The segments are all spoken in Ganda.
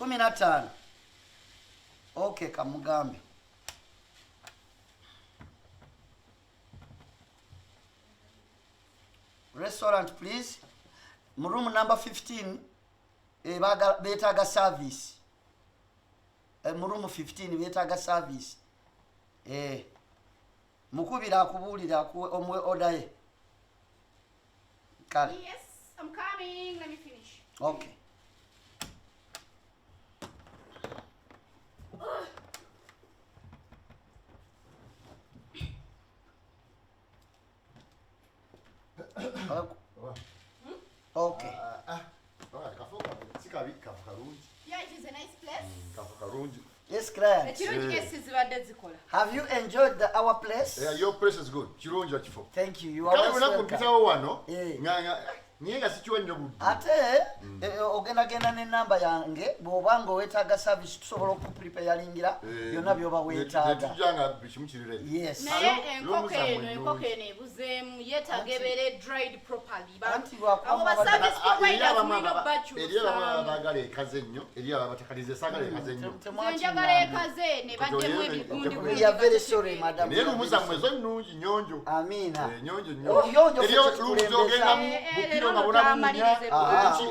15. Okay, kamugambe. Restaurant, please. Room number 15. Betaga service. Room 15 betaga service. Mukubira akubulira omwe order ye. Kale. Yes, I'm coming. Let me finish. Okay. Okay. Yeah, it is a nice place. Yes, client. Have you enjoyed our place? Yeah, your place is good. Thank you. You are welcome. Ate ogenda n'ennamba yange bw'obanga weetaaga service tusobola okupreparingira byonna by'oba weetaaga. Yes. Naye enkoko eno ebuzeemu yeetaaga ebeere dried properly. Abo ba service providers mulina bakyusa. Baagala ekaze ennyo, eri abatakaliza saagala ekaze ennyo. Enjagala ekaze ne baddemu ebigundi. We are very sorry, madam. Naye lumu zammwe zo nnungi nnyonjo. Amiina. Nnyonjo nnyo. Eri lumu zogendamu bukiro nga bonabunya.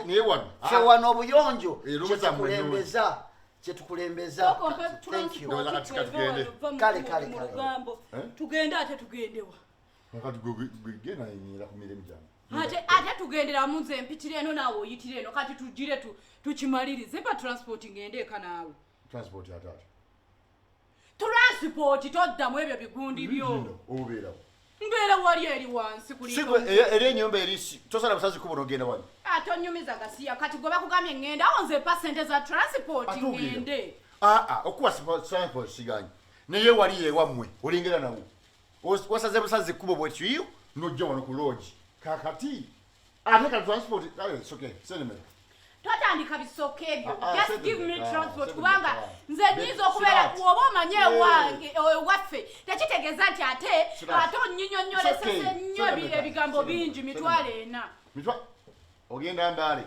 Naye wano. Ffe wano obuyonjo kyetukulembeza. Thank you. Kale. Tugende ate tugendewa. Kati genda nyira ku mirimu gyange. Ate tugendera mu nze mpitire eno naawe oyitire eno kati tugire tukimalirize mpa transport ngende eka naawe. Transport ya tata. Transport toddamu ebyo bigundi byo. Obeerawo. Mbeera wali eri wansi kuli. Sigo eri enyumba erisi tosala busazi kubono ogenda wali. Atonyumiza gasiya kati gwe bakugambye ngende awo nze pasente za transport ngende. Okuwa transport siganye. Naye wali ewammwe olingera nawo. Wasaze busazi kubo bwetyo nojja wano ku lodge. Kakati ate transport it's okay. Send me. Totandika bisoke ebyo. Just give me transport kubanga nze nyizo okubeera kuoba omanye wange waffe tekitegeeza nti ate onnyinyonnyolesese nnyo ebigambo bingi mitwalo 4. Ogenda Mbale.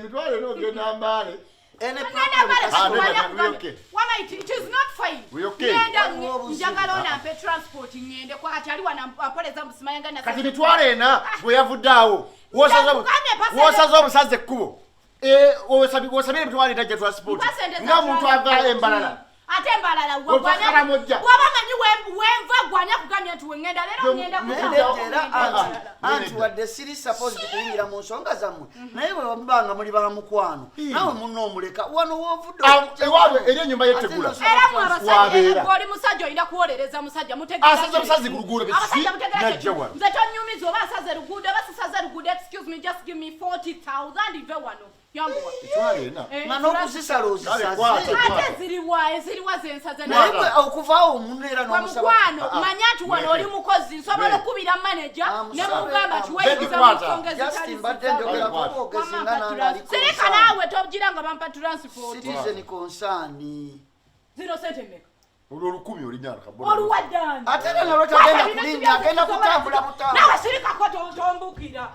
Mitwalo 4 ogenda Mbale. Any problem? It is not fine. We okay? Njagala onampe transport ngende kwa kati ali wanapoleza msimayanga na kati mitwalo 4 bwe yavuddawo. Wosaza obusaze ekkubo. Wosabire mitwalo 4 transport. Nga muntu ava embalala. Ate embalala wabamanyi wenva gwanya kugamya nti wengenda lero ngenda kutandera anti wadde siri supposed kuyingira mu nsonga zammwe naye bwe wabanga muli ba mukwano nawe munno omuleka wano wovudde ewaabwe eri ennyumba yetegula era mwabasajja oli musajja oyinza kuwolereza musajja asaze obusazi ku luguudo najja wano nze tonyumiza oba asaze luguudo oba sisaze luguudo excuse me just give me 40,000 ive wano yanguwa nga n'okuzisala ozisaze ate ziriwa zensaze naye okuvaawo omuntu era n'omukwano manya nti wano oli mukozi nsobola okubira manager ne mugamba kiweeyiza mu nsonga sirika naawe togira nga bampa transport citizen concern zino sente mmeka olwo lukumi olinyana kabona oluwaddani ate era nalwo tagenda kulinnya agenda kutambula nawe sirikako tombukira